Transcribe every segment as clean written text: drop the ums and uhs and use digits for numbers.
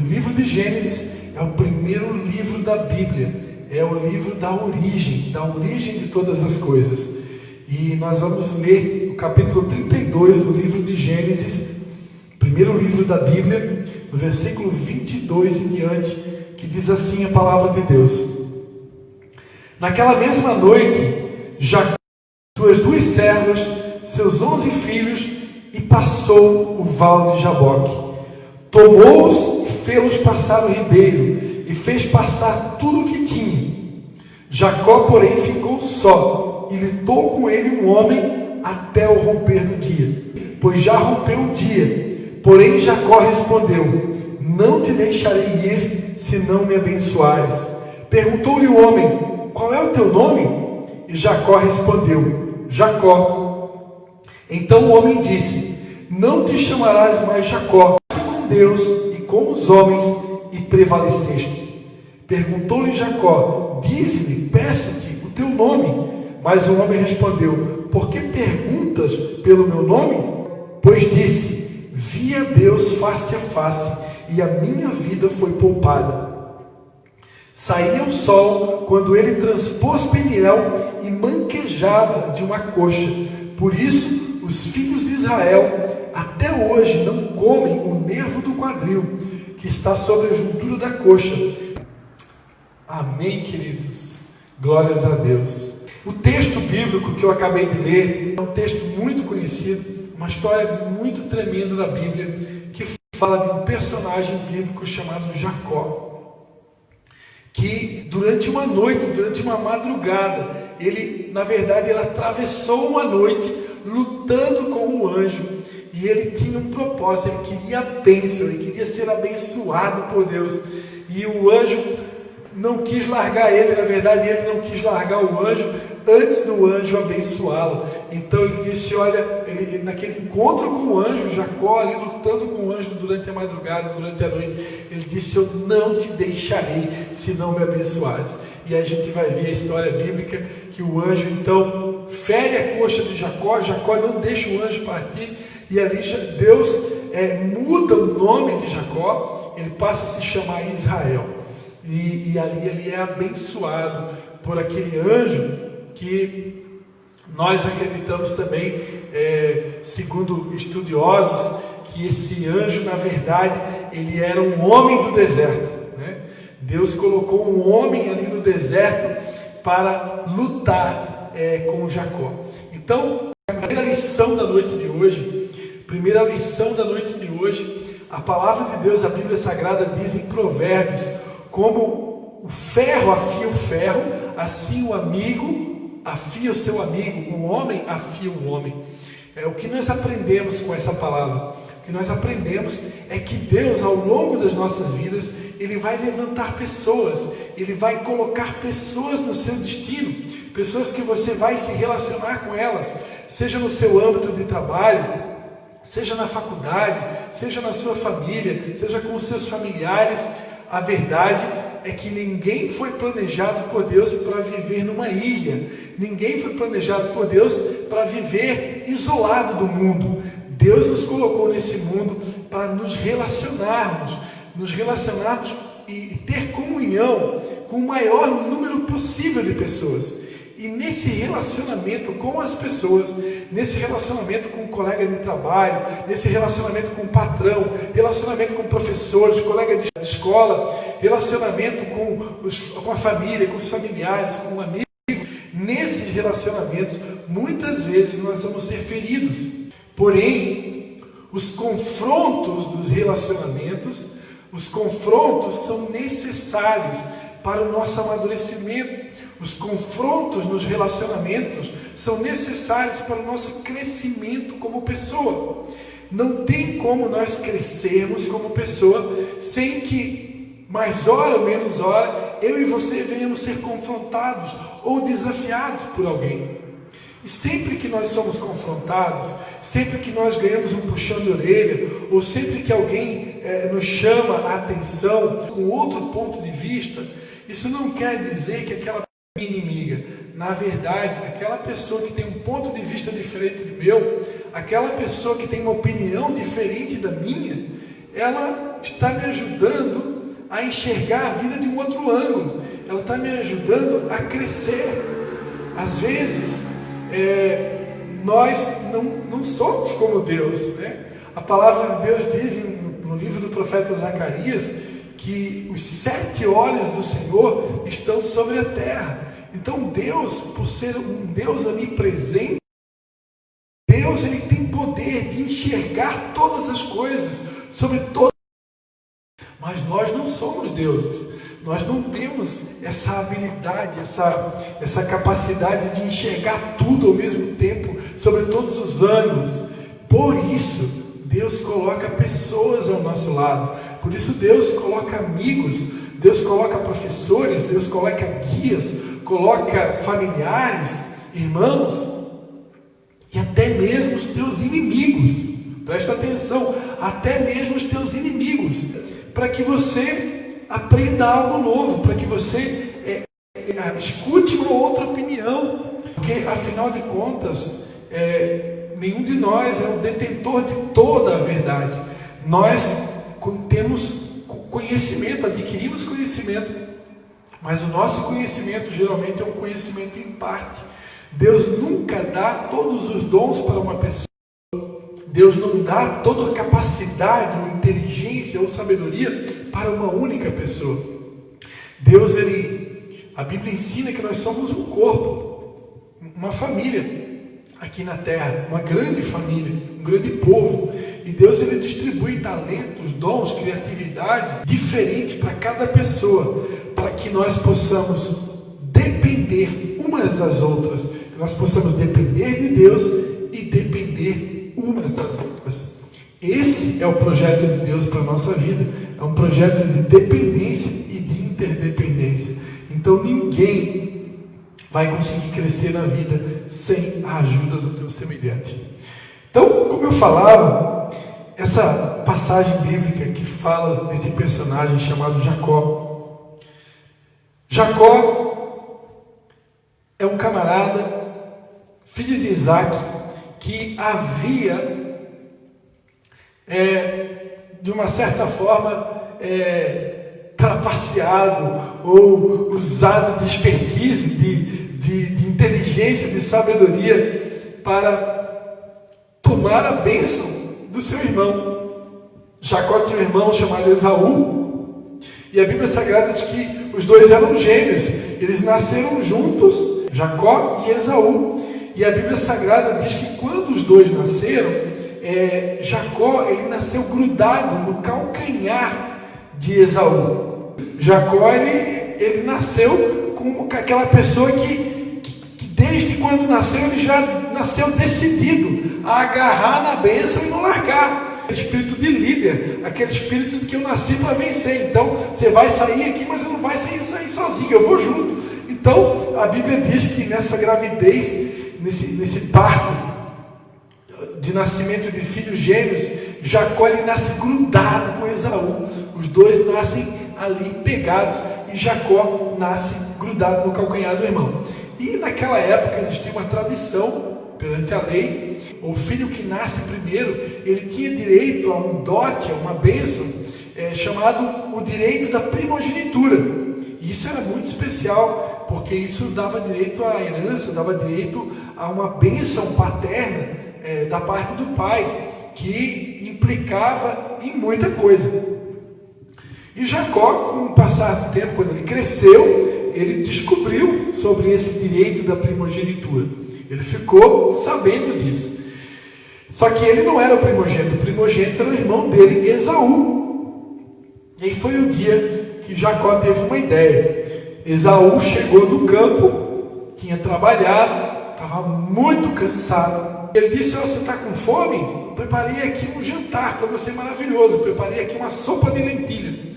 livro de Gênesis é o primeiro livro da Bíblia, é o livro da origem de todas as coisas. E nós vamos ler o capítulo 32 do livro de Gênesis, primeiro livro da Bíblia, no versículo 22 em diante, que diz assim a palavra de Deus: Naquela mesma noite, Jacó, suas 2 servas, seus 11 filhos, e passou o val de Jaboque. Tomou-os e fê-los passar o ribeiro, e fez passar tudo o que tinha. Jacó, porém, ficou só, e lutou com ele um homem até o romper do dia, pois já rompeu o dia. Porém Jacó respondeu: Não te deixarei ir, se não me abençoares. Perguntou-lhe o homem: Qual é o teu nome? E Jacó respondeu: Jacó. Então o homem disse: Não te chamarás mais Jacó, mas com Deus e com os homens, e prevaleceste. Perguntou-lhe Jacó: Dize-me, peço-te, o teu nome. Mas o homem respondeu: Por que perguntas pelo meu nome? Pois disse: Vi a Deus face a face, e a minha vida foi poupada. Saía o sol quando ele transpôs Peniel e manquejava de uma coxa. Por isso, os filhos de Israel até hoje não comem o nervo do quadril, que está sobre a juntura da coxa. Amém, queridos? Glórias a Deus. O texto bíblico que eu acabei de ler é um texto muito conhecido, uma história muito tremenda da Bíblia, que fala de um personagem bíblico chamado Jacó, que durante uma noite, durante uma madrugada, ele atravessou uma noite lutando com o anjo, e ele tinha um propósito, ele queria a bênção, ele queria ser abençoado por Deus, e o anjo não quis largar ele, ele não quis largar o anjo antes do anjo abençoá-lo. Então ele disse, naquele encontro com o anjo, Jacó ali lutando com o anjo durante a madrugada, durante a noite, ele disse: Eu não te deixarei se não me abençoares. E aí a gente vai ver a história bíblica, que o anjo então fere a coxa de Jacó, Jacó não deixa o anjo partir, e ali Deus muda o nome de Jacó, ele passa a se chamar Israel. E ali ele é abençoado por aquele anjo que nós acreditamos também, segundo estudiosos, que esse anjo, na verdade, ele era um homem do deserto, né? Deus colocou um homem ali no deserto para lutar com Jacó. Então, a primeira lição da noite de hoje, a palavra de Deus, a Bíblia Sagrada diz em Provérbios: como o ferro afia o ferro, assim o amigo afia o seu amigo, o homem afia o homem. O que nós aprendemos com essa palavra? O que nós aprendemos é que Deus, ao longo das nossas vidas, Ele vai levantar pessoas, Ele vai colocar pessoas no seu destino, pessoas que você vai se relacionar com elas, seja no seu âmbito de trabalho, seja na faculdade, seja na sua família, seja com os seus familiares. A verdade é que ninguém foi planejado por Deus para viver numa ilha. Ninguém foi planejado por Deus para viver isolado do mundo. Deus nos colocou nesse mundo para nos relacionarmos e ter comunhão com o maior número possível de pessoas. E nesse relacionamento com as pessoas, nesse relacionamento com o colega de trabalho, nesse relacionamento com o patrão, relacionamento com professores, colega de escola, relacionamento com a família, com os familiares, com amigos, nesses relacionamentos, muitas vezes nós vamos ser feridos. Porém, os confrontos dos relacionamentos, os confrontos são necessários para o nosso amadurecimento. Os confrontos nos relacionamentos são necessários para o nosso crescimento como pessoa. Não tem como nós crescermos como pessoa sem que, mais hora ou menos hora, eu e você venhamos ser confrontados ou desafiados por alguém. E sempre que nós somos confrontados, sempre que nós ganhamos um puxão de orelha, ou sempre que alguém nos chama a atenção com outro ponto de vista, isso não quer dizer que aquela inimiga. Na verdade, aquela pessoa que tem um ponto de vista diferente do meu, aquela pessoa que tem uma opinião diferente da minha, ela está me ajudando a enxergar a vida de um outro ângulo. Ela está me ajudando a crescer. Às vezes, nós não somos como Deus, né? A palavra de Deus diz no livro do profeta Zacarias que os 7 olhos do Senhor estão sobre a terra. Então Deus, por ser um Deus onipresente, Deus ele tem poder de enxergar todas as coisas, sobre todas. Mas nós não somos deuses. Nós não temos essa habilidade, essa capacidade de enxergar tudo ao mesmo tempo, sobre todos os ângulos. Por isso, Deus coloca pessoas ao nosso lado. Por isso, Deus coloca amigos, Deus coloca professores, Deus coloca guias, coloca familiares, irmãos, e até mesmo os teus inimigos. Presta atenção, até mesmo os teus inimigos, para que você aprenda algo novo, para que você escute uma outra opinião, porque afinal de contas, nenhum de nós é o detentor de toda a verdade. Nós temos conhecimento, adquirimos conhecimento, mas o nosso conhecimento geralmente é um conhecimento em parte. Deus nunca dá todos os dons para uma pessoa. Deus não dá toda a capacidade, ou inteligência ou sabedoria para uma única pessoa. Deus, a Bíblia ensina que nós somos um corpo, uma família aqui na terra, uma grande família, um grande povo. E Deus ele distribui talentos, dons, criatividade diferente para cada pessoa, para que nós possamos depender umas das outras, que nós possamos depender de Deus e depender umas das outras. Esse é o projeto de Deus para a nossa vida. É um projeto de dependência e de interdependência. Então ninguém vai conseguir crescer na vida sem a ajuda do teu semelhante. Então, como eu falava, essa passagem bíblica que fala desse personagem chamado Jacó. Jacó é um camarada, filho de Isaac, que havia, de uma certa forma, trapaceado ou usado de expertise, de inteligência, de sabedoria para tomar a bênção do seu irmão. Jacó tinha um irmão chamado Esaú, e a Bíblia Sagrada diz que os dois eram gêmeos, eles nasceram juntos, Jacó e Esaú. E a Bíblia Sagrada diz que quando os dois nasceram, Jacó ele nasceu grudado no calcanhar de Esaú. Jacó ele nasceu com aquela pessoa que desde quando nasceu ele já nasceu decidido a agarrar na bênção e não largar. Aquele espírito de líder, aquele espírito de que eu nasci para vencer. Então você vai sair aqui, mas você não vai sair sozinho, eu vou junto. Então a Bíblia diz que nessa gravidez, nesse parto de nascimento de filhos gêmeos, Jacó ele nasce grudado com Esaú. Os dois nascem ali pegados e Jacó nasce grudado no calcanhar do irmão. E naquela época existia uma tradição perante a lei: o filho que nasce primeiro, ele tinha direito a um dote, a uma bênção, chamado o direito da primogenitura. E isso era muito especial, porque isso dava direito à herança, dava direito a uma bênção paterna da parte do pai, que implicava em muita coisa. E Jacó, com o passar do tempo, quando ele cresceu, ele descobriu sobre esse direito da primogenitura. Ele ficou sabendo disso. Só que ele não era o primogênito era o irmão dele, Esaú. E aí foi o dia que Jacó teve uma ideia. Esaú chegou do campo, tinha trabalhado, estava muito cansado. Ele disse: você está com fome? Eu preparei aqui um jantar para você maravilhoso, eu preparei aqui uma sopa de lentilhas.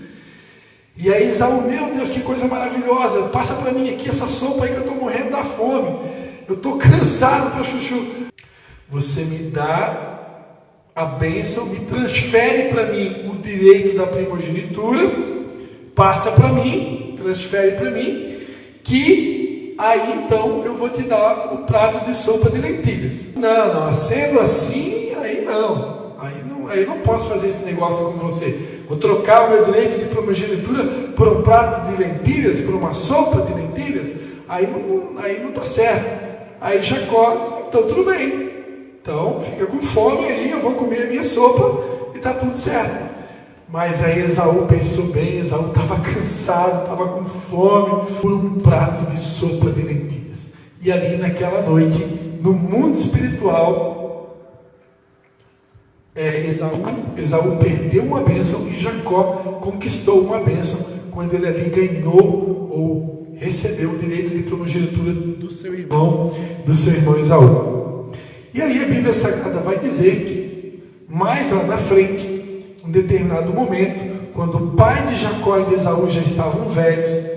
E aí Esaú: meu Deus, que coisa maravilhosa, passa para mim aqui essa sopa aí que eu estou morrendo da fome, eu estou cansado para chuchu. Você me dá a bênção, me transfere para mim o direito da primogenitura, passa para mim, transfere para mim, que aí então eu vou te dar o prato de sopa de lentilhas. Não, sendo assim, aí não eu não posso fazer esse negócio com você. Vou trocar o meu direito de primogenitura por um prato de lentilhas, por uma sopa de lentilhas. Aí não está certo. Aí Jacó, então tudo bem. Então fica com fome aí, eu vou comer a minha sopa e está tudo certo. Mas aí Esaú pensou bem, Esaú estava cansado, estava com fome, por um prato de sopa de lentilhas. E ali naquela noite, no mundo espiritual, Esaú perdeu uma bênção e Jacó conquistou uma bênção quando ele ali ganhou ou recebeu o direito de primogenitura do seu irmão Esaú. E aí a Bíblia Sagrada vai dizer que mais lá na frente, em um determinado momento, quando o pai de Jacó e de Esaú já estavam velhos,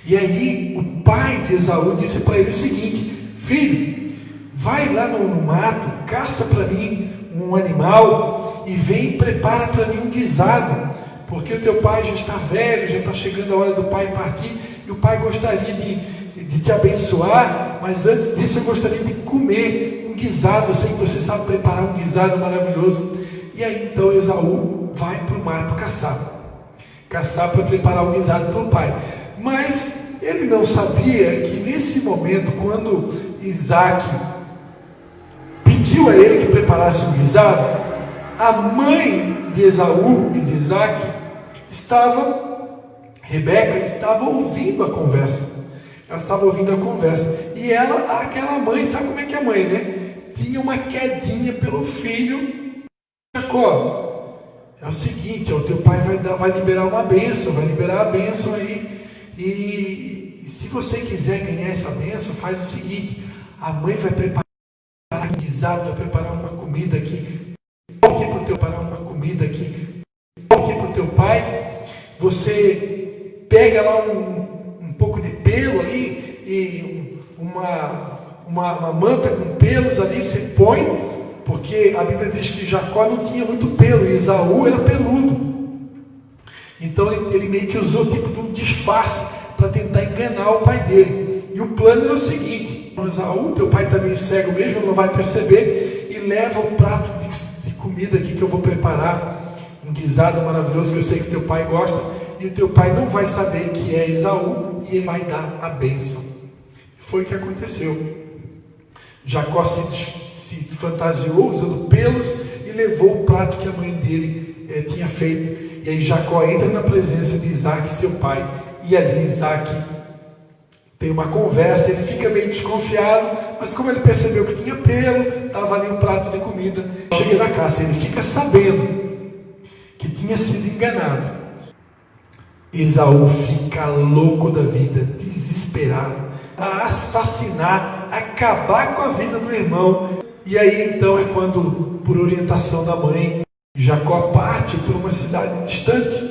e aí o pai de Esaú disse para ele o seguinte: filho, vai lá no mato, caça para mim um animal e vem e prepara para mim um guisado, porque o teu pai já está velho, já está chegando a hora do pai partir, e o pai gostaria de te abençoar, mas antes disso eu gostaria de comer um guisado. Eu sei que você sabe preparar um guisado maravilhoso. E aí então Esaú vai para o mato caçar para preparar um guisado para o pai. Mas ele não sabia que nesse momento, quando Isaac pediu a ele que preparasse um guisado, a mãe de Esaú e de Isaac Rebeca estava ouvindo a conversa. Ela estava ouvindo a conversa. E ela, aquela mãe, sabe como é que é a mãe, né? Tinha uma quedinha pelo filho. Jacó, é o seguinte, o teu pai vai liberar uma bênção, vai liberar a bênção aí. E se você quiser ganhar essa bênção, faz o seguinte: a mãe vai preparar um guisado, vai preparar uma comida aqui. Toque para o teu pai uma comida aqui. Toque para o teu pai. Você pega lá um pouco de pelo ali e uma manta com pelos ali, você põe, porque a Bíblia diz que Jacó não tinha muito pelo e Esaú era peludo. Então ele meio que usou tipo de um disfarce para tentar enganar o pai dele. E o plano era o seguinte: Esaú, teu pai está meio cego mesmo, não vai perceber, e leva um prato de comida aqui que eu vou preparar, um guisado maravilhoso que eu sei que teu pai gosta, e o teu pai não vai saber que é Esaú, e ele vai dar a bênção. Foi o que aconteceu. Jacó se fantasiou usando pelos e levou o prato que a mãe dele tinha feito. E aí Jacó entra na presença de Isaac, seu pai, e ali Isaac tem uma conversa. Ele fica meio desconfiado, mas como ele percebeu que tinha pelo, estava ali um prato de comida, chega na casa, ele fica sabendo que tinha sido enganado. Esaú fica louco da vida, desesperado, a assassinar, acabar com a vida do irmão. E aí então é quando, por orientação da mãe, Jacó parte para uma cidade distante.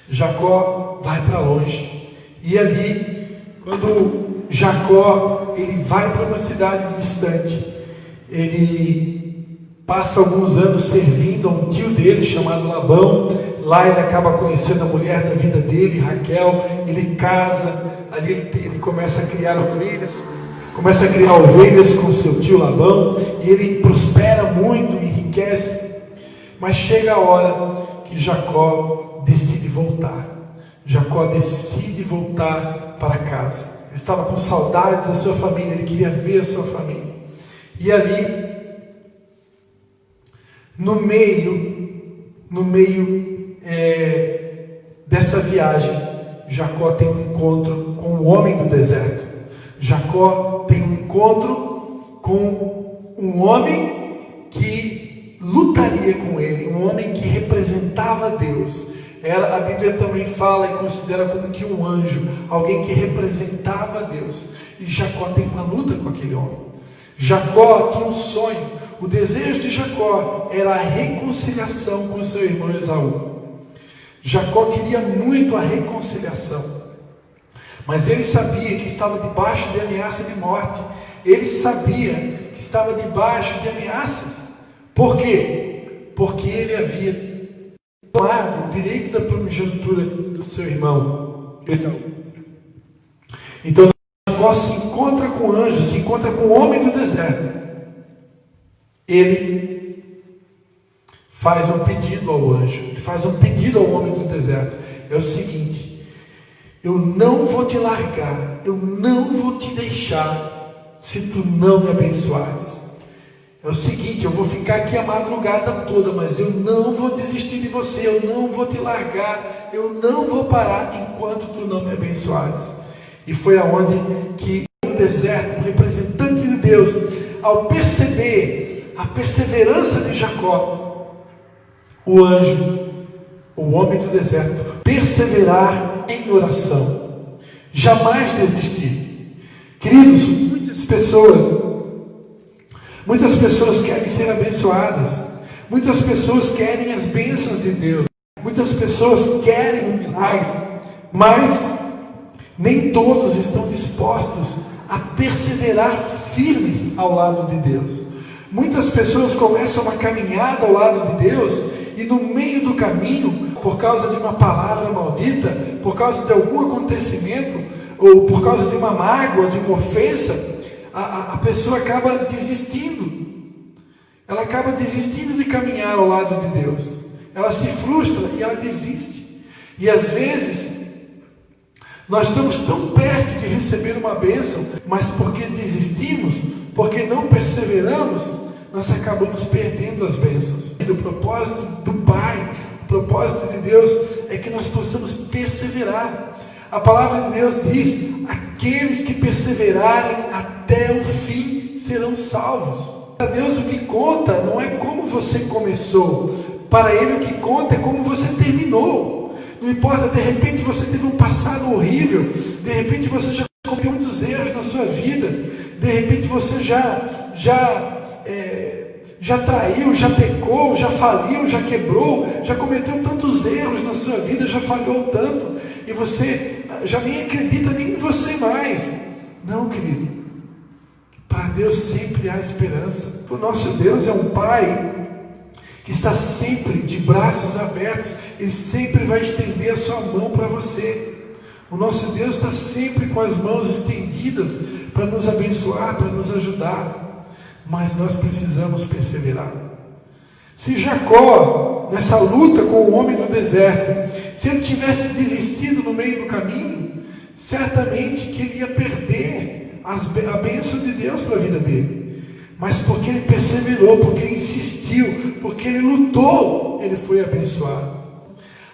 Jacó vai para longe. E ali, quando Jacó ele vai para uma cidade distante, ele passa alguns anos servindo a um tio dele chamado Labão. Lá ele acaba conhecendo a mulher da vida dele, Raquel. Ele casa, ali ele começa a criar ovelhas com seu tio Labão, e ele prospera muito, enriquece. Mas chega a hora que Jacó decide voltar. Jacó decide voltar para casa. Ele estava com saudades da sua família, ele queria ver a sua família. E ali, no meio dessa viagem, Jacó tem um encontro com o homem do deserto. Jacó tem um encontro com um homem que lutaria com ele, um homem que representava Deus. A Bíblia também fala e considera como que um anjo, alguém que representava Deus. E Jacó tem uma luta com aquele homem. Jacó tinha um sonho. O desejo de Jacó era a reconciliação com seu irmão Esaú. Jacó queria muito a reconciliação, mas ele sabia que estava debaixo de ameaça de morte. Ele sabia que estava debaixo de ameaças. Por quê? Porque ele havia tomado o direito da primogenitura do seu irmão Esaú. Então Jacó se encontra com o anjo, se encontra com o homem do deserto. Ele faz um pedido ao anjo, ele faz um pedido ao homem do deserto. É o seguinte: eu não vou te largar, eu não vou te deixar se tu não me abençoares. É o seguinte: eu vou ficar aqui a madrugada toda, mas eu não vou desistir de você, eu não vou te largar, eu não vou parar enquanto tu não me abençoares. E foi aonde que no deserto, o representante de Deus, ao perceber a perseverança de Jacó, o anjo, o homem do deserto, perseverar em oração, jamais desistir. Queridos, muitas pessoas querem ser abençoadas, muitas pessoas querem as bênçãos de Deus, muitas pessoas querem um milagre, mas nem todos estão dispostos a perseverar firmes ao lado de Deus. Muitas pessoas começam uma caminhada ao lado de Deus e no meio do caminho, por causa de uma palavra maldita, por causa de algum acontecimento, ou por causa de uma mágoa, de uma ofensa, a pessoa acaba desistindo. Ela acaba desistindo de caminhar ao lado de Deus. Ela se frustra e ela desiste. E às vezes nós estamos tão perto de receber uma bênção, mas porque desistimos, porque não perseveramos, nós acabamos perdendo as bênçãos. E o propósito do Pai, o propósito de Deus é que nós possamos perseverar. A palavra de Deus diz: aqueles que perseverarem até o fim serão salvos. Para Deus o que conta não é como você começou, para Ele o que conta é como você terminou. Não importa, de repente você teve um passado horrível, de repente você já cometeu muitos erros na sua vida, de repente você já traiu, já pecou, já faliu, já quebrou, já cometeu tantos erros na sua vida, já falhou tanto, e você já nem acredita nem em você mais. Não, querido, para Deus sempre há esperança. O nosso Deus é um Pai que está sempre de braços abertos, Ele sempre vai estender a sua mão para você. O nosso Deus está sempre com as mãos estendidas para nos abençoar, para nos ajudar, mas nós precisamos perseverar. Se Jacó, nessa luta com o homem do deserto, se ele tivesse desistido no meio do caminho, certamente que ele ia perder a bênção de Deus para a vida dele. Mas porque ele perseverou, porque ele insistiu, porque ele lutou, ele foi abençoado.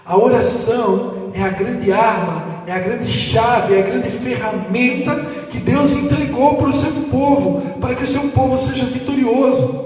A oração é a grande arma, é a grande chave, é a grande ferramenta que Deus entregou para o seu povo, para que o seu povo seja vitorioso.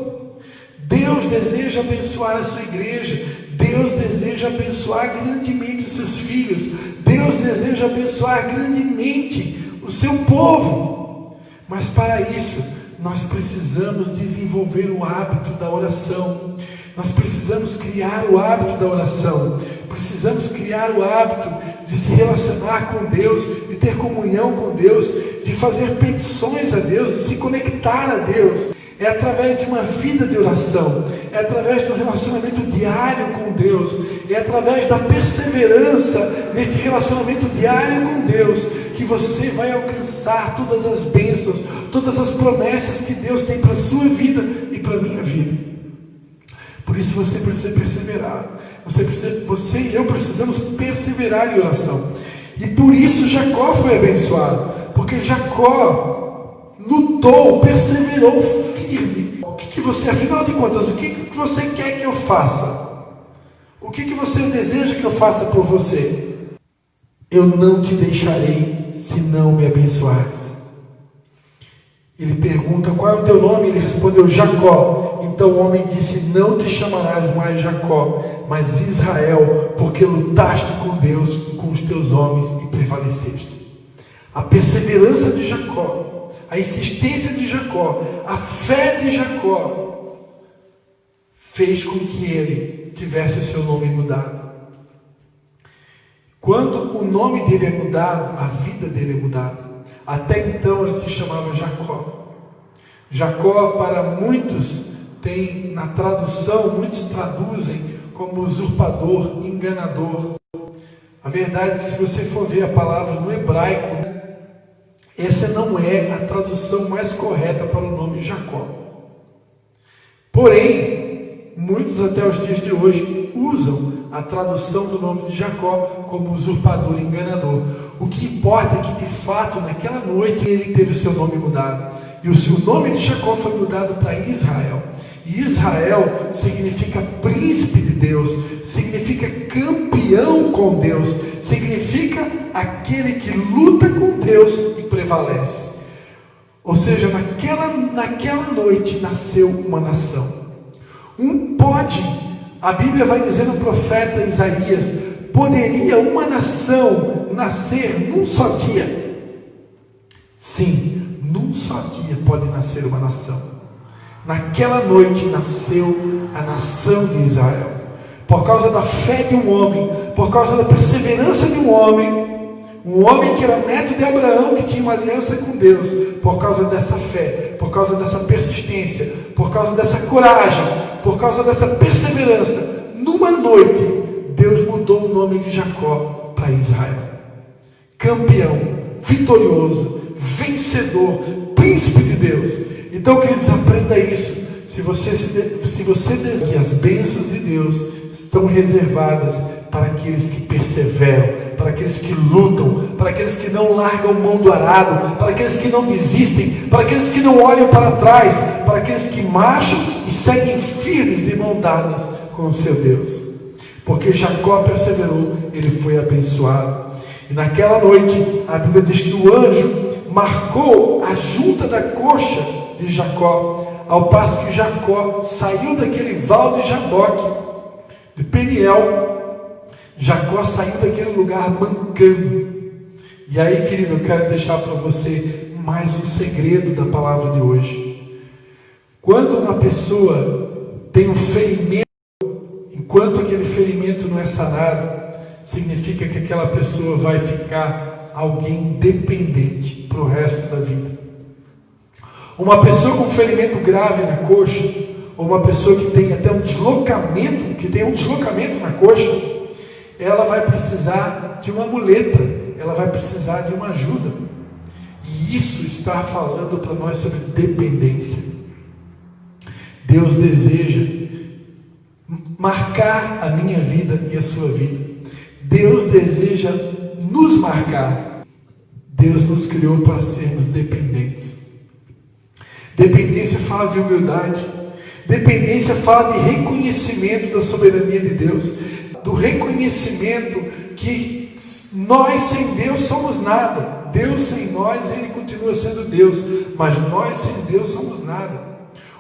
Deus deseja abençoar a sua igreja, Deus deseja abençoar grandemente os seus filhos, Deus deseja abençoar grandemente o seu povo. Mas para isso, nós precisamos desenvolver o hábito da oração. Nós precisamos criar o hábito da oração. Precisamos criar o hábito de se relacionar com Deus, de ter comunhão com Deus, de fazer petições a Deus, de se conectar a Deus. É através de uma vida de oração, é através de um relacionamento diário com Deus, é através da perseverança neste relacionamento diário com Deus, que você vai alcançar todas as bênçãos, todas as promessas que Deus tem para a sua vida e para a minha vida. Por isso você precisa perseverar, você e eu precisamos perseverar em oração. E por isso Jacó foi abençoado, porque Jacó lutou, perseverou firme. O que você, afinal de contas, o que você quer que eu faça? O que você deseja que eu faça por você? Eu não te deixarei se não me abençoares. Ele pergunta: qual é o teu nome? Ele respondeu: Jacó. Então o homem disse: não te chamarás mais Jacó, mas Israel, porque lutaste com Deus e com os teus homens e prevaleceste. A perseverança de Jacó, a insistência de Jacó, a fé de Jacó fez com que ele tivesse o seu nome mudado. Quando o nome dele é mudado, a vida dele é mudada. Até então ele se chamava Jacó. Jacó, para muitos, tem na tradução, muitos traduzem como usurpador, enganador. A verdade é que, se você for ver a palavra no hebraico, essa não é a tradução mais correta para o nome Jacó. Porém, muitos até os dias de hoje usam a tradução do nome de Jacó como usurpador e enganador. O que importa é que, de fato, naquela noite ele teve o seu nome mudado. E o seu nome de Jacó foi mudado para Israel. E Israel significa príncipe de Deus, significa campeão com Deus, significa aquele que luta com Deus e prevalece. Ou seja, naquela noite nasceu uma nação. A Bíblia vai dizer no profeta Isaías, poderia uma nação nascer num só dia? Sim, num só dia pode nascer uma nação. Naquela noite nasceu a nação de Israel. Por causa da fé de um homem, por causa da perseverança de um homem que era neto de Abraão, que tinha uma aliança com Deus. Por causa dessa fé, por causa dessa persistência, por causa dessa coragem, por causa dessa perseverança, numa noite, Deus mudou o nome de Jacó para Israel. Campeão, vitorioso, vencedor, príncipe de Deus. Então, queridos, aprenda isso. Se você deseja que as bênçãos de Deus estão reservadas para aqueles que perseveram, para aqueles que lutam, para aqueles que não largam mão do arado, para aqueles que não desistem, para aqueles que não olham para trás, para aqueles que marcham e seguem firmes de mão dadas com o seu Deus. Porque Jacó perseverou, ele foi abençoado. E naquela noite, a Bíblia diz que o anjo marcou a junta da coxa de Jacó, ao passo que Jacó saiu daquele val de Jaboque, de Peniel. Jacó saiu daquele lugar mancando. E aí, querido, eu quero deixar para você mais um segredo da palavra de hoje. Quando uma pessoa tem um ferimento, enquanto aquele ferimento não é sarado, significa que aquela pessoa vai ficar alguém dependente para o resto da vida. Uma pessoa com ferimento grave na coxa, ou uma pessoa que tem até um deslocamento, na coxa, ela vai precisar de uma muleta, ela vai precisar de uma ajuda. E isso está falando para nós sobre dependência. Deus deseja marcar a minha vida e a sua vida. Deus deseja nos marcar. Deus nos criou para sermos dependentes. Dependência fala de humildade. Dependência fala de reconhecimento da soberania de Deus, do reconhecimento que nós sem Deus somos nada. Deus sem nós, Ele continua sendo Deus, mas nós sem Deus somos nada.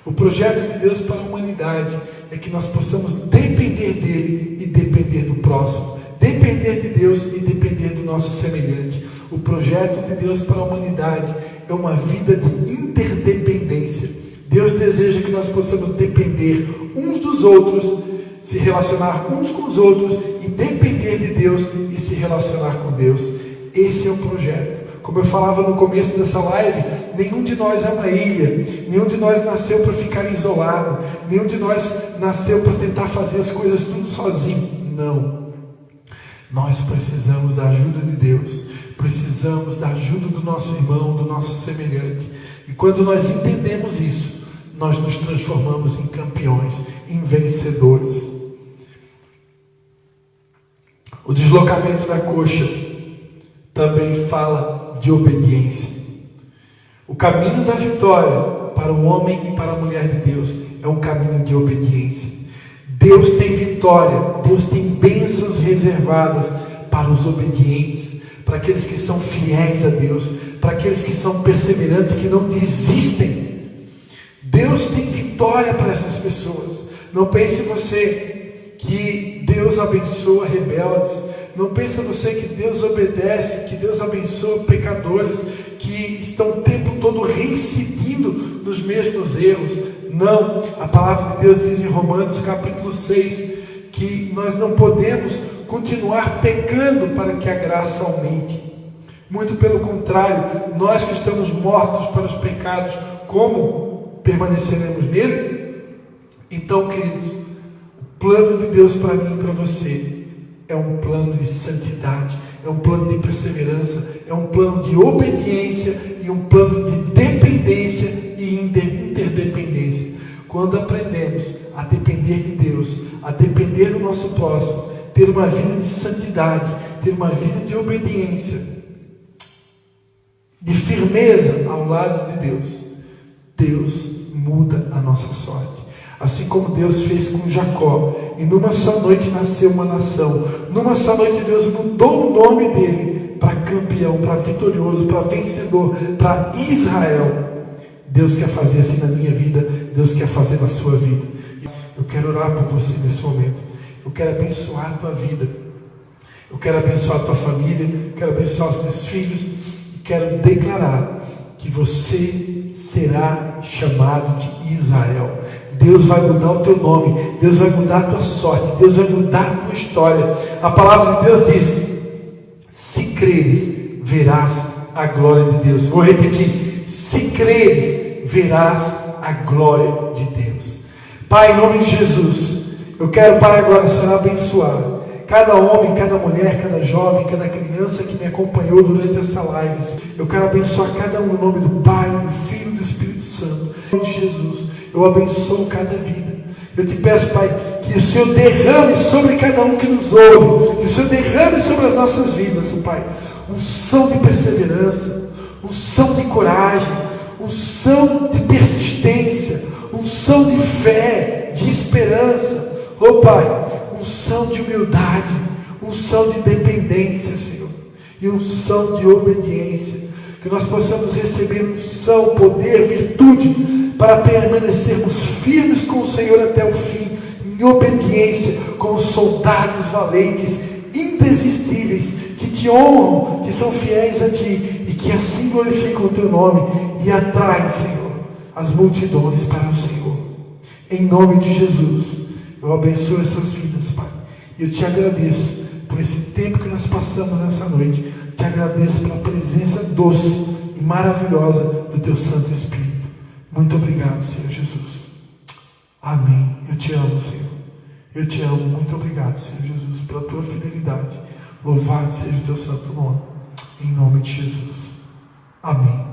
O projeto de Deus para a humanidade é que nós possamos depender dEle e depender do próximo, depender de Deus e depender do nosso semelhante. O projeto de Deus para a humanidade é uma vida de interdependência. Deus deseja que nós possamos depender uns dos outros, se relacionar uns com os outros e depender de Deus e se relacionar com Deus. Esse é o projeto. Como eu falava no começo dessa live, nenhum de nós é uma ilha, nenhum de nós nasceu para ficar isolado, nenhum de nós nasceu para tentar fazer as coisas tudo sozinho. Não. Nós precisamos da ajuda de Deus, precisamos da ajuda do nosso irmão, do nosso semelhante. E quando nós entendemos isso, nós nos transformamos em campeões, em vencedores. O deslocamento da coxa também fala de obediência. O caminho da vitória para o homem e para a mulher de Deus é um caminho de obediência. Deus tem vitória, Deus tem bênçãos reservadas para os obedientes, para aqueles que são fiéis a Deus, para aqueles que são perseverantes, que não desistem. Deus tem vitória para essas pessoas. Não pense você que Deus abençoa rebeldes. Não pense você que Deus obedece, que Deus abençoa pecadores que estão o tempo todo reincidindo nos mesmos erros. Não, a palavra de Deus diz em Romanos capítulo 6 que nós não podemos continuar pecando para que a graça aumente. Muito pelo contrário, nós que estamos mortos para os pecados, como permaneceremos nele? Então, queridos, o plano de Deus para mim e para você é um plano de santidade, é um plano de perseverança, é um plano de obediência e um plano de dependência e interdependência. Quando aprendemos a depender de Deus, a depender do nosso próximo, ter uma vida de santidade, ter uma vida de obediência, de firmeza ao lado de Deus, Deus muda a nossa sorte. Assim como Deus fez com Jacó, e numa só noite nasceu uma nação, numa só noite Deus mudou o nome dele para campeão, para vitorioso, para vencedor, para Israel. Deus quer fazer assim na minha vida, Deus quer fazer na sua vida. Eu quero orar por você nesse momento, eu quero abençoar a tua vida, eu quero abençoar a tua família, eu quero abençoar os teus filhos, e quero declarar que você será chamado de Israel. Deus vai mudar o teu nome, Deus vai mudar a tua sorte, Deus vai mudar a tua história. A palavra de Deus diz: se creres, verás a glória de Deus. Vou repetir: se creres, verás a glória de Deus. Pai, em nome de Jesus, eu quero, Pai, agora, Senhor, abençoar cada homem, cada mulher, cada jovem, cada criança que me acompanhou durante essa live. Eu quero abençoar cada um no nome do Pai, do Filho e do Espírito Santo. Em nome de Jesus, eu abençoo cada vida. Eu te peço, Pai, que o Senhor derrame sobre cada um que nos ouve, que o Senhor derrame sobre as nossas vidas, Pai, unção de perseverança, unção de coragem, unção de persistência, unção de fé, de esperança. Oh, Pai, unção de humildade, unção de dependência, Senhor, e unção de obediência. Que nós possamos receber unção, poder, virtude, para permanecermos firmes com o Senhor até o fim, em obediência, como soldados valentes, indesistíveis, que te honram, que são fiéis a Ti, e que assim glorificam o Teu nome, e atraem, Senhor, as multidões para o Senhor. Em nome de Jesus, eu abençoo essas vidas, Pai. E eu te agradeço por esse tempo que nós passamos nessa noite. Te agradeço pela presença doce e maravilhosa do Teu Santo Espírito. Muito obrigado, Senhor Jesus. Amém. Eu te amo, Senhor. Eu te amo. Muito obrigado, Senhor Jesus, pela Tua fidelidade. Louvado seja o Teu santo nome. Em nome de Jesus. Amém.